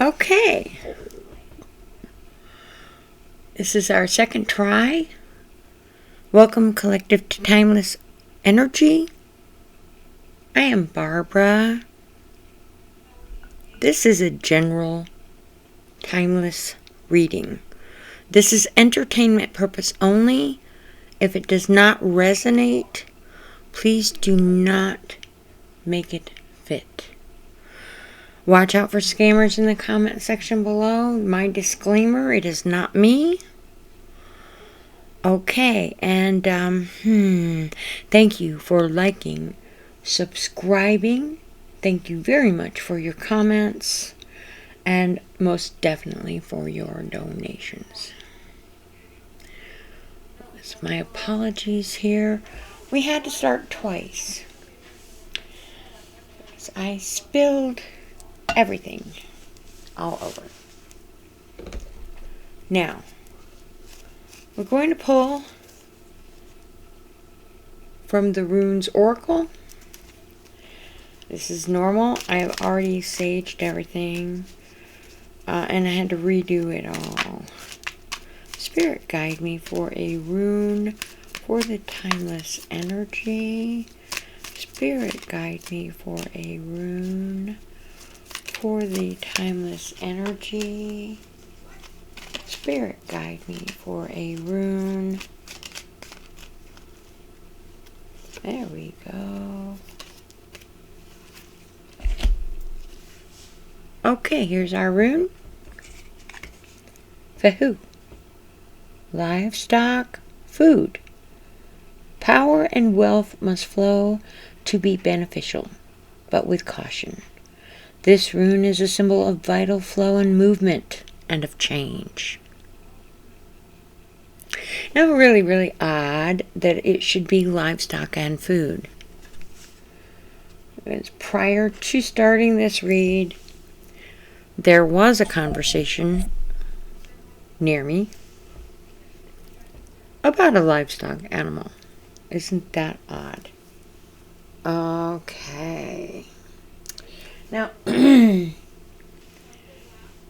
Okay. This is our second try. Welcome, Collective, to Timeless Energy. I am Barbara. This is a general, timeless reading. This is entertainment purpose only. If it does not resonate, please do not make it fit. Watch out for scammers in the comment section below. My disclaimer, it is not me. Okay, and thank you for liking, subscribing. Thank you very much for your comments, and most definitely for your donations. My apologies here. We had to start twice. I spilled everything all over. Now, we're going to pull from the Runes Oracle. This is normal. I have already saged everything, and I had to redo it all. Spirit, guide me for a rune for the timeless energy. Spirit, guide me for a rune for the timeless energy. Spirit, guide me for a rune. There we go. Okay, here's our rune. Fahu. Livestock, food. Power and wealth must flow to be beneficial, but with caution. This rune is a symbol of vital flow and movement and of change. Now, really odd that it should be livestock and food. It's prior to starting this read, there was a conversation near me about a livestock animal. Isn't that odd? Okay. Now, I'm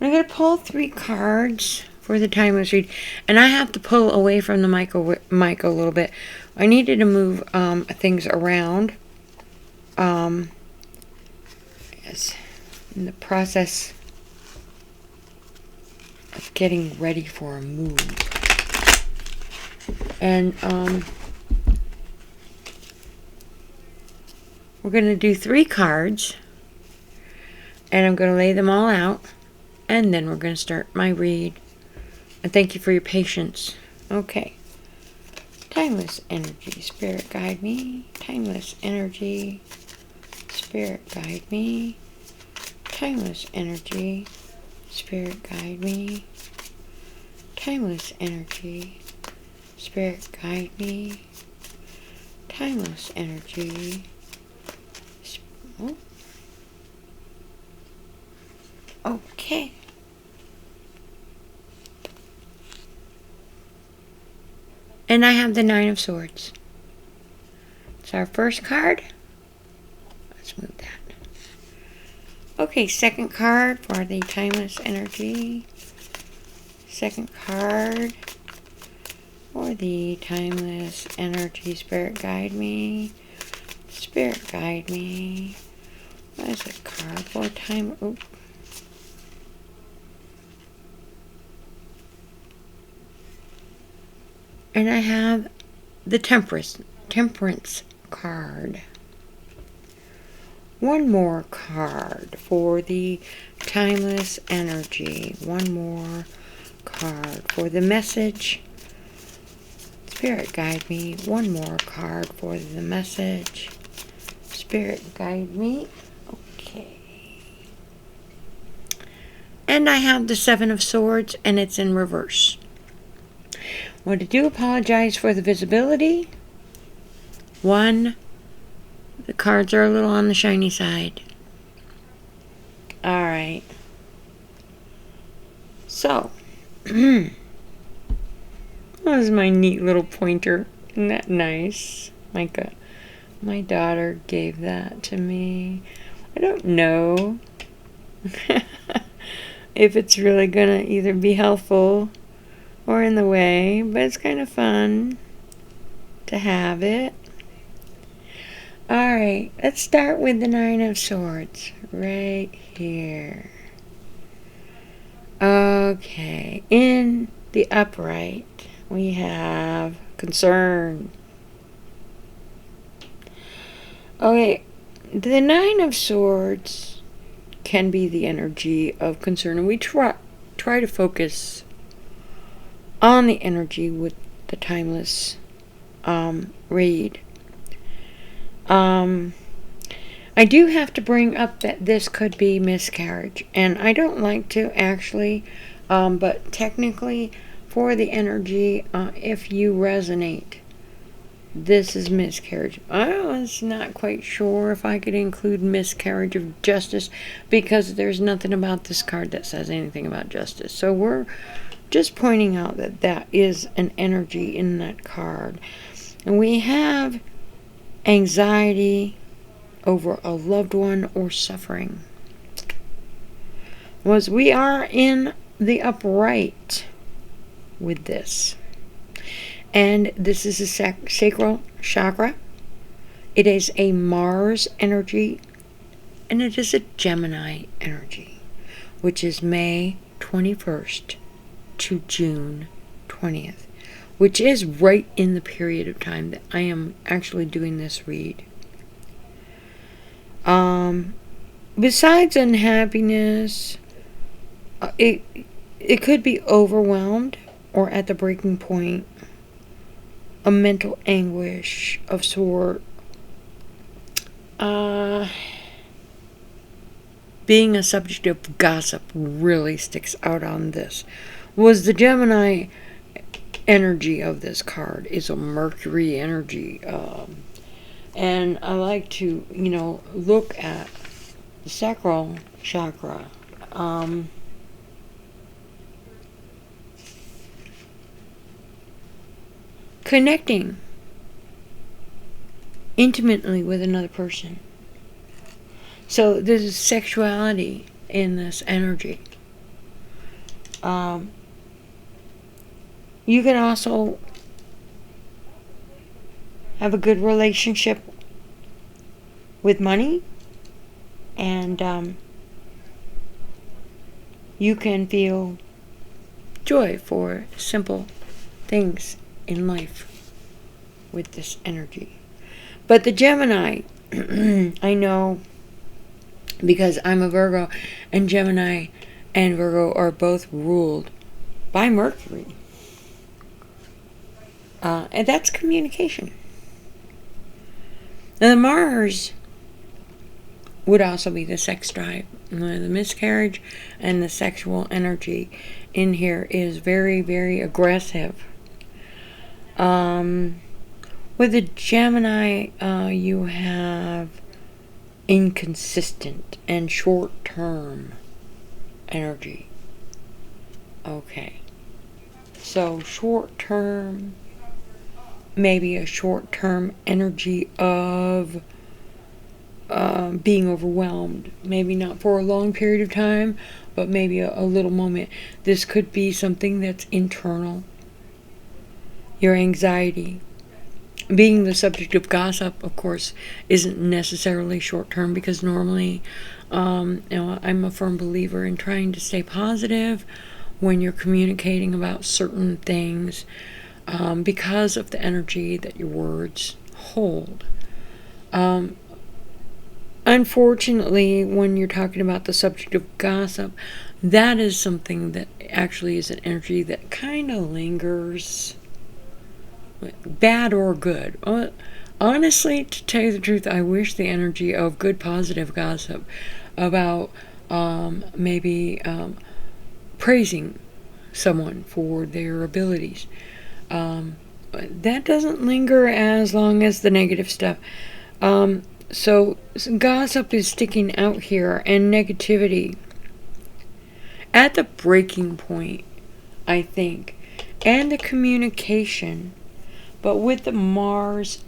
going to pull 3 cards for the timeless read, and I have to pull away from the mic a little bit. I needed to move things around. Yes, in the process of getting ready for a move, and we're going to do 3 cards, and I'm going to lay them all out, and then we're going to start my read. And thank you for your patience. Okay. Timeless energy, spirit guide me. Timeless energy, spirit guide me. Timeless energy, spirit guide me. Timeless energy, spirit guide me. Timeless energy. Okay. And I have the 9 of Swords. It's our first card. Let's move that. Okay, second card for the timeless energy. Second card for the timeless energy. Spirit guide me. Spirit guide me. What is a card for time? Oop. And I have the Temperance card. One more card for the timeless energy. One more card for the message. Spirit guide me. One more card for the message. Spirit guide me. Okay. And I have the 7 of Swords, and it's in reverse. What I do apologize for the visibility. 1, the cards are a little on the shiny side. Alright. So, that was my neat little pointer. Isn't that nice? Micah, my daughter gave that to me. I don't know. if it's really gonna either be helpful or in the way, but it's kind of fun to have it. Alright, let's start with the Nine of Swords right here. Okay, in the upright, we have concern. Okay, the Nine of Swords can be the energy of concern, and we try to focus on the energy with the timeless read. I do have to bring up that this could be miscarriage, and I don't like to actually, but technically for the energy, if you resonate, this is miscarriage. I was not quite sure if I could include miscarriage of justice, because there's nothing about this card that says anything about justice. So we're just pointing out that that is an energy in that card. And we have anxiety over a loved one or suffering. We are in the upright with this. And this is a sacral chakra. It is a Mars energy, and it is a Gemini energy, which is May 21st to June 20th, which is right in the period of time that I am actually doing this read. Besides unhappiness, it could be overwhelmed or at the breaking point, a mental anguish of sort. Being a subject of gossip really sticks out on this. Was the Gemini energy of this card is a Mercury energy. And I like to, look at the sacral chakra. Connecting intimately with another person. So there's sexuality in this energy. You can also have a good relationship with money, and you can feel joy for simple things in life with this energy. But the Gemini, I know because I'm a Virgo, and Gemini and Virgo are both ruled by Mercury. And that's communication. Now, the Mars would also be the sex drive. The miscarriage and the sexual energy in here is very, very aggressive. With the Gemini, you have inconsistent and short-term energy. Okay. So short-term, maybe a short-term energy of being overwhelmed. Maybe not for a long period of time, but maybe a little moment. This could be something that's internal. Your anxiety. Being the subject of gossip, of course, isn't necessarily short-term, because normally, I'm a firm believer in trying to stay positive when you're communicating about certain things, because of the energy that your words hold. Unfortunately, when you're talking about the subject of gossip, that is something that actually is an energy that kind of lingers, bad or good. Honestly, to tell you the truth, I wish the energy of good, positive gossip about maybe praising someone for their abilities. That doesn't linger as long as the negative stuff. So gossip is sticking out here, and negativity at the breaking point, I think, and the communication. But with the Mars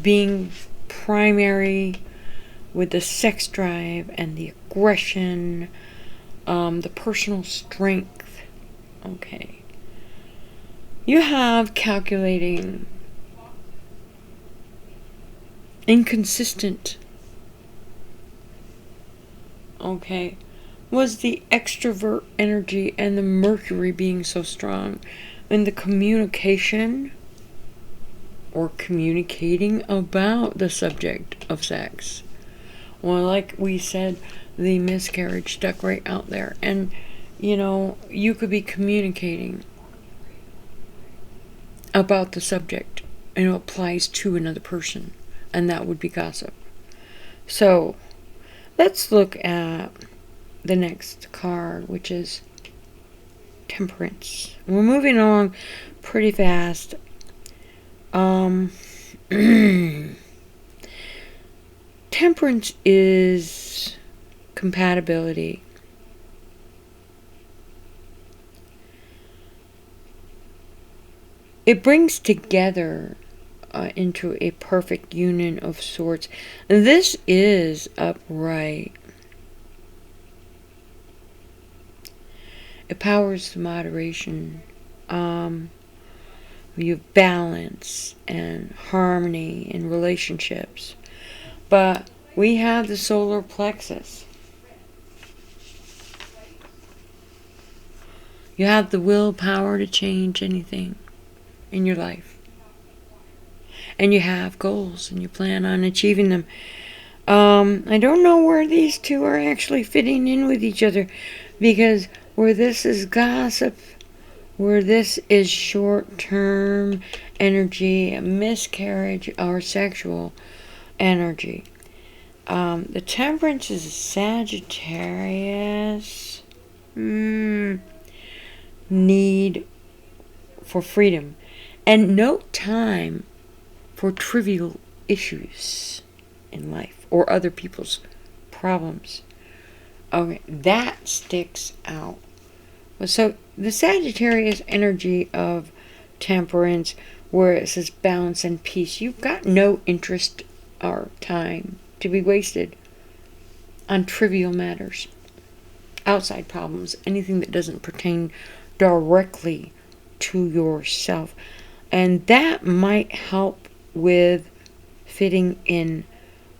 being primary, with the sex drive and the aggression, the personal strength. Okay. You have calculating, inconsistent. Okay. Was the extrovert energy and the Mercury being so strong in the communication or communicating about the subject of sex. Well, like we said, the miscarriage stuck right out there. And, you could be communicating about the subject and it applies to another person, and that would be gossip. So, let's look at the next card, which is Temperance. We're moving along pretty fast. Temperance is compatibility. It brings together into a perfect union of sorts. This is upright. It powers the moderation. You have balance and harmony in relationships. But we have the solar plexus. You have the willpower to change anything in your life. And you have goals and you plan on achieving them. I don't know where these two are actually fitting in with each other, because where this is gossip, where this is short-term energy, miscarriage, or sexual energy. The Temperance is Sagittarius. Need for freedom and no time for trivial issues in life or other people's problems. Okay, that sticks out. So the Sagittarius energy of Temperance, where it says balance and peace, you've got no interest or time to be wasted on trivial matters, outside problems, anything that doesn't pertain directly to yourself. And that might help with fitting in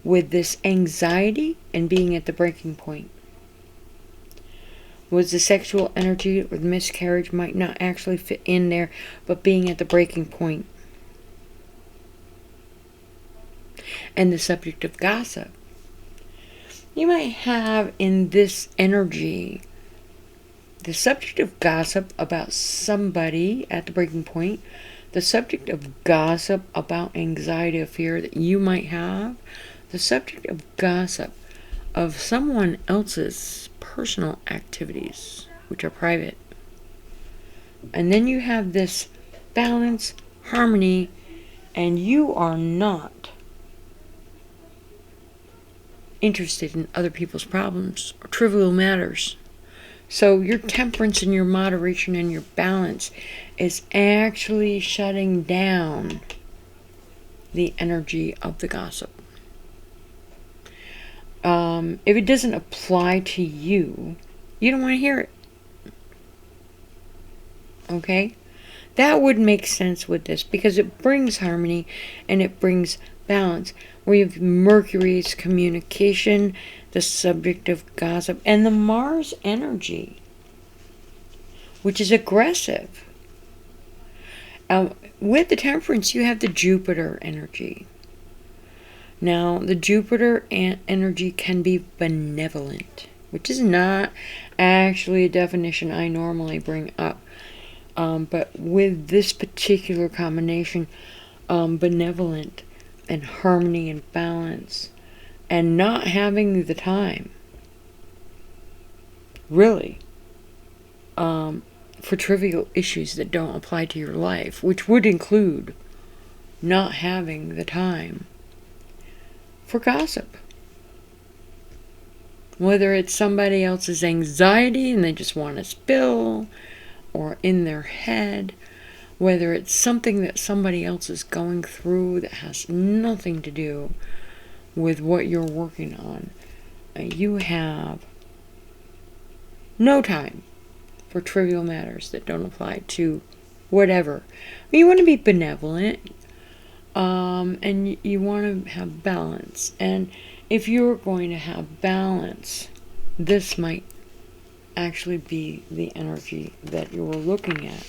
with this anxiety and being at the breaking point. Was the sexual energy or the miscarriage might not actually fit in there, but being at the breaking point. And the subject of gossip. You might have in this energy the subject of gossip about somebody at the breaking point, the subject of gossip about anxiety or fear that you might have, the subject of gossip of someone else's personal activities, which are private. And then you have this balance, harmony, and you are not interested in other people's problems or trivial matters. So your temperance and your moderation and your balance is actually shutting down the energy of the gossip. If it doesn't apply to you, you don't want to hear it. Okay? That would make sense with this because it brings harmony and it brings balance. We have Mercury's communication, the subject of gossip, and the Mars energy, which is aggressive. With the Temperance, you have the Jupiter energy. Now, the Jupiter energy can be benevolent, which is not actually a definition I normally bring up. But with this particular combination, benevolent and harmony and balance, and not having the time, really, for trivial issues that don't apply to your life, which would include not having the time for gossip. Whether it's somebody else's anxiety and they just want to spill, or in their head, whether it's something that somebody else is going through that has nothing to do with what you're working on. You have No time for trivial matters that don't apply to whatever. You want to be benevolent, and you want to have balance. And if you're going to have balance, this might actually be the energy that you're looking at.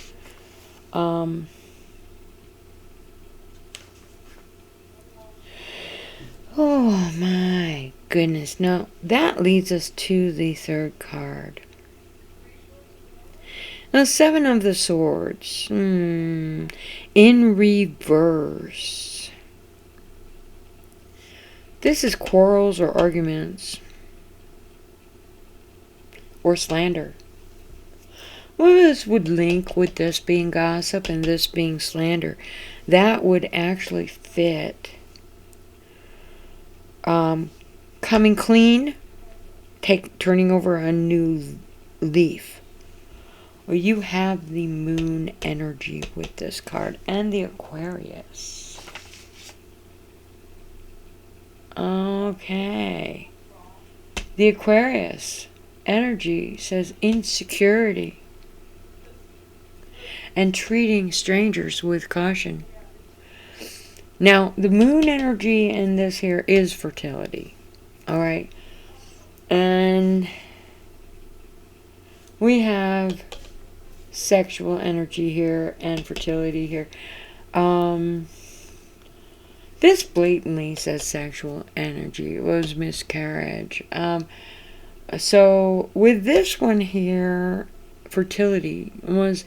Oh my goodness. Now, that leads us to the third card. Now, Seven of the Swords. In reverse. This is quarrels or arguments. Or slander. Well, this would link with this being gossip and this being slander. That would actually fit. Coming clean, turning over a new leaf. Well, you have the moon energy with this card and the Aquarius. Okay. The Aquarius energy says insecurity and treating strangers with caution. Now, the moon energy in this here is fertility. Alright? And we have sexual energy here and fertility here. This blatantly says sexual energy. It was miscarriage. So with this one here, fertility was,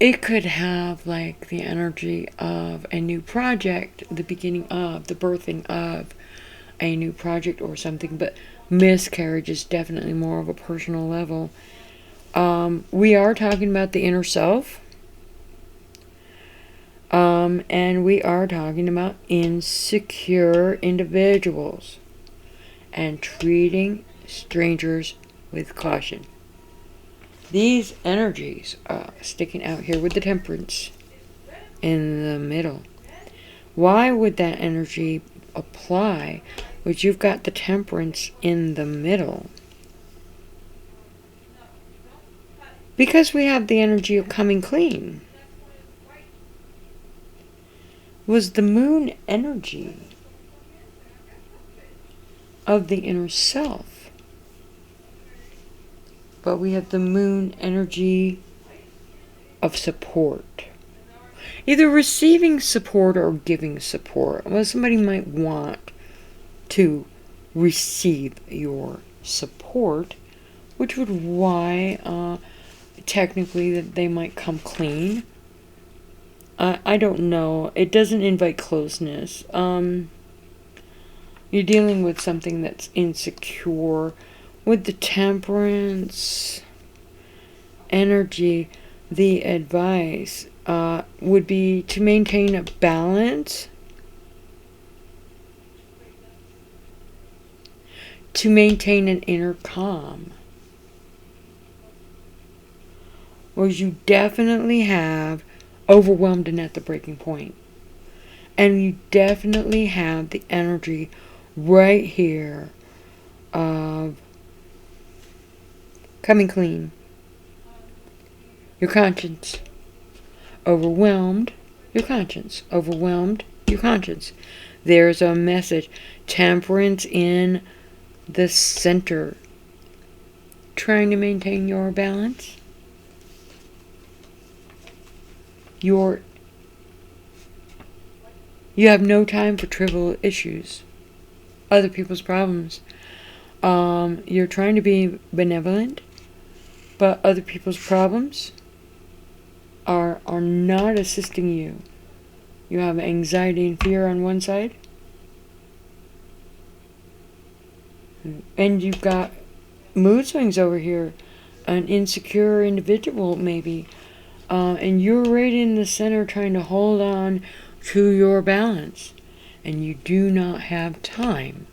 it could have like the energy of a new project, the beginning of, the birthing of a new project or something, but miscarriage is definitely more of a personal level. We are talking about the inner self. And we are talking about insecure individuals and treating strangers with caution. These energies are sticking out here with the Temperance in the middle. Why would that energy apply when you've got the Temperance in the middle? Because we have the energy of coming clean. Was the moon energy of the inner self. But we have the moon energy of support. Either receiving support or giving support. Well, somebody might want to receive your support, which would why technically that they might come clean. I don't know. It doesn't invite closeness. You're dealing with something that's insecure. With the Temperance energy, the advice would be to maintain a balance, to maintain an inner calm. Whereas you definitely have overwhelmed and at the breaking point. And you definitely have the energy right here of coming clean. Your conscience. Overwhelmed, your conscience. Overwhelmed, your conscience. There's a message. Temperance in the center. Trying to maintain your balance. You have no time for trivial issues, other people's problems. You're trying to be benevolent, but other people's problems are not assisting you. You have anxiety and fear on one side, and you've got mood swings over here, an insecure individual maybe. And you're right in the center trying to hold on to your balance. And you do not have time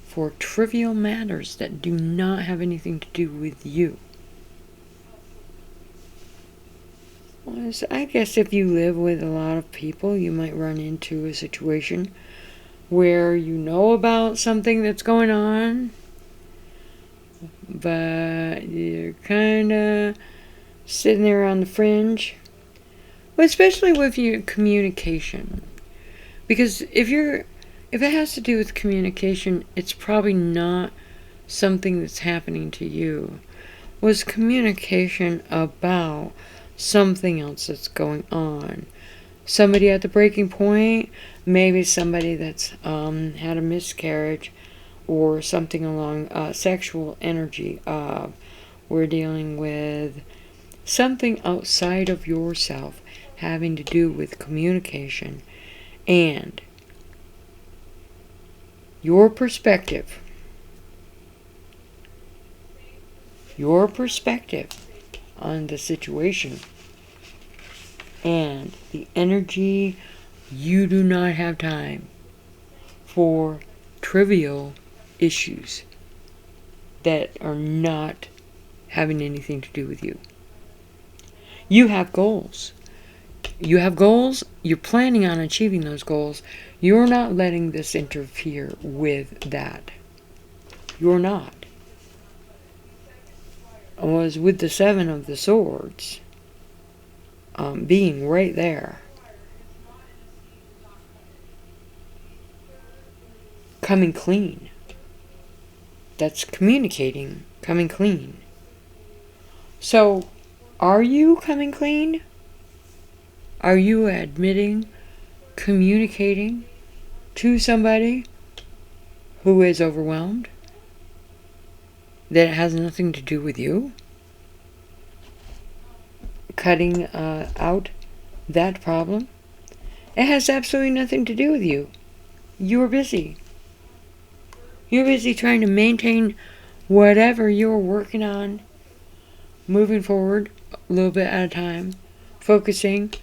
for trivial matters that do not have anything to do with you. Well, so I guess if you live with a lot of people, you might run into a situation where you know about something that's going on, but you're kind of sitting there on the fringe, especially with your communication. Because if it has to do with communication, it's probably not something that's happening to you. Was communication about something else that's going on? Somebody at the breaking point, maybe somebody that's had a miscarriage, or something along sexual energy. We're dealing with something outside of yourself having to do with communication and your perspective. Your perspective on the situation and the energy. You do not have time for trivial issues that are not having anything to do with you. You have goals. You have goals. You're planning on achieving those goals. You're not letting this interfere with that. You're not. Was with the Seven of the Swords being right there. Coming clean. That's communicating, coming clean. So, are you coming clean? Are you admitting, communicating to somebody who is overwhelmed? That it has nothing to do with you? Cutting out that problem? It has absolutely nothing to do with you. You're busy. You're busy trying to maintain whatever you're working on, moving forward a little bit at a time, focusing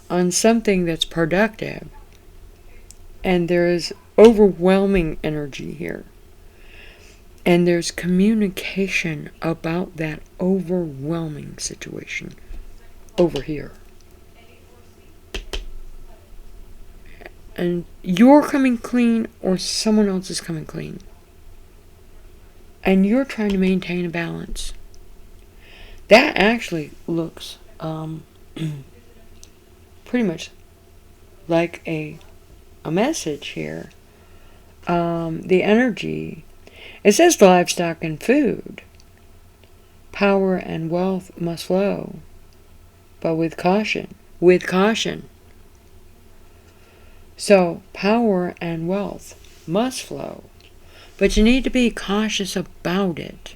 on something that's productive. And there is overwhelming energy here. And there's communication about that overwhelming situation over here. And you're coming clean or someone else is coming clean. And you're trying to maintain a balance. That actually looks pretty much like a message here. The energy. It says livestock and food. Power and wealth must flow. But with caution. With caution. So, power and wealth must flow. But you need to be cautious about it.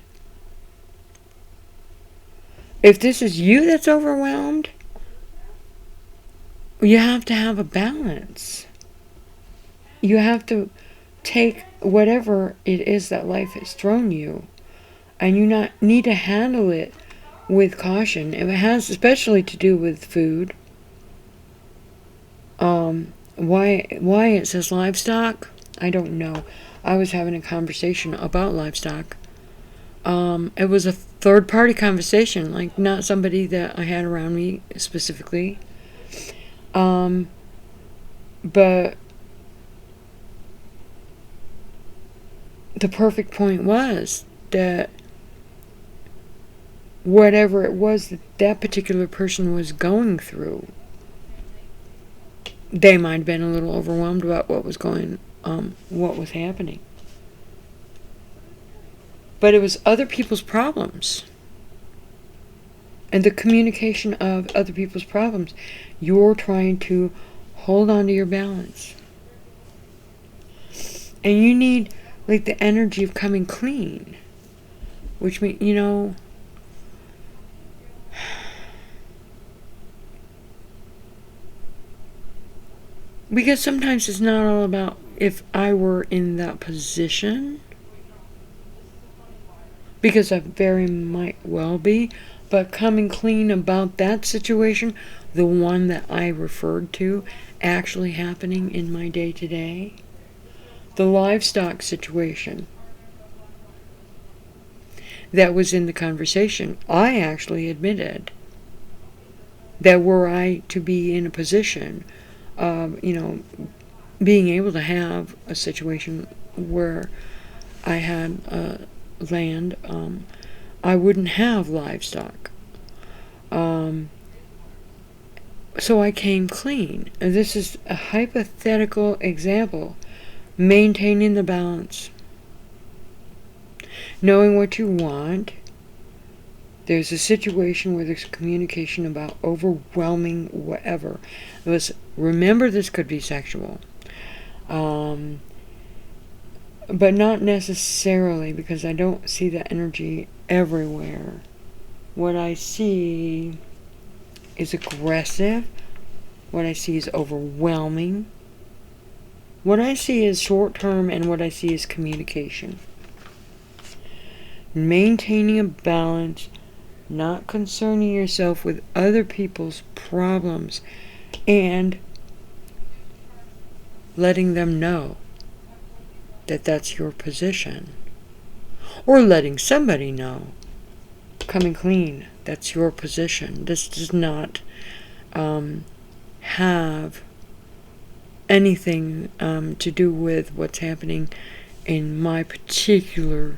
If this is you that's overwhelmed, you have to have a balance. You have to take whatever it is that life has thrown you, and you need to handle it with caution. If it has especially to do with food, why it says livestock, I don't know. I was having a conversation about livestock. It was a third-party conversation, like not somebody that I had around me specifically. But the perfect point was that whatever it was that particular person was going through, they might have been a little overwhelmed about what was happening. But it was other people's problems. And the communication of other people's problems, you're trying to hold on to your balance. And you need, like, the energy of coming clean. Which means, because sometimes it's not all about if I were in that position. Because I very might well be. But coming clean about that situation, the one that I referred to, actually happening in my day-to-day. The livestock situation that was in the conversation, I actually admitted that were I to be in a position of, being able to have a situation where I had land, I wouldn't have livestock. So I came clean. And this is a hypothetical example. Maintaining the balance. Knowing what you want. There's a situation where there's communication about overwhelming whatever. Remember, this could be sexual. But not necessarily, because I don't see that energy everywhere. What I see is aggressive. What I see is overwhelming. What I see is short-term, and what I see is communication. Maintaining a balance, not concerning yourself with other people's problems, and letting them know that that's your position. Or letting somebody know, coming clean, that's your position. This does not have anything to do with what's happening in my particular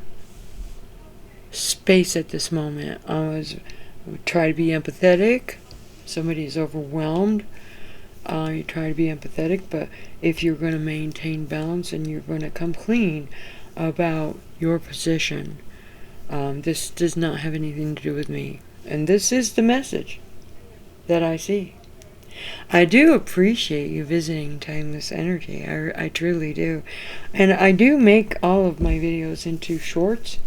space at this moment. I try to be empathetic. Somebody is overwhelmed. You try to be empathetic, but if you're going to maintain balance and you're going to come clean about your position, this does not have anything to do with me. And this is the message that I see. I do appreciate you visiting Timeless Energy. I truly do. And I do make all of my videos into shorts.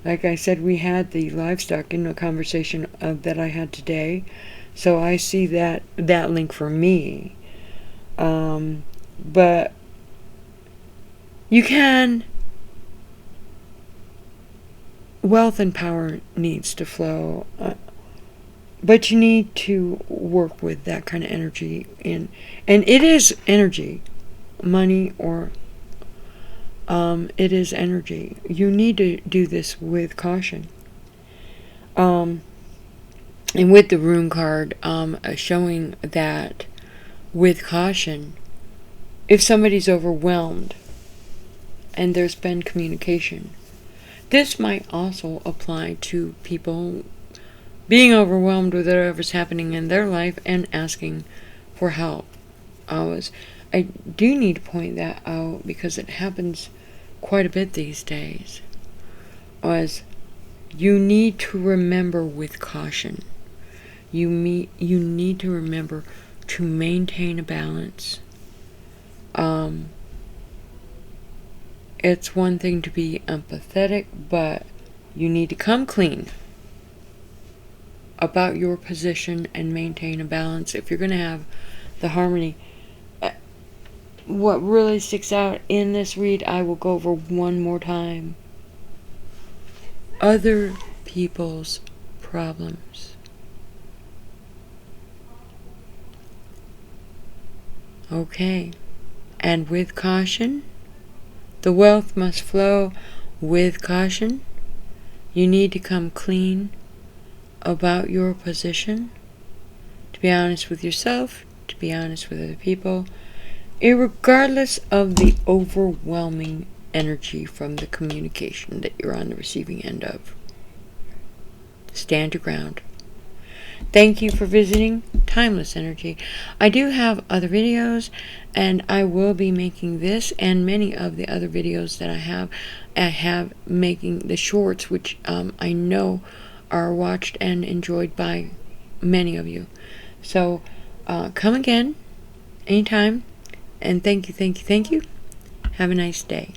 Like I said, we had the livestock in the conversation that I had today. So I see that link for me. But you can... Wealth and power needs to flow. But you need to work with that kind of energy. And it is energy. Money or... it is energy. You need to do this with caution. And with the rune card showing that with caution, if somebody's overwhelmed and there's been communication, this might also apply to people being overwhelmed with whatever's happening in their life and asking for help. I do need to point that out because it happens quite a bit these days. You need to remember with caution. You need to remember to maintain a balance. It's one thing to be empathetic, but you need to come clean about your position and maintain a balance if you're going to have the harmony. What really sticks out in this read, I will go over one more time. Other people's problems. Okay. And with caution, the wealth must flow with caution. You need to come clean about your position, to be honest with yourself, to be honest with other people, irregardless of the overwhelming energy from the communication that you're on the receiving end of. Stand your ground. Thank you for visiting Timeless Energy. I do have other videos, and I will be making this and many of the other videos that I have making the shorts, which I know are watched and enjoyed by many of you. So come again anytime, and thank you. Have a nice day.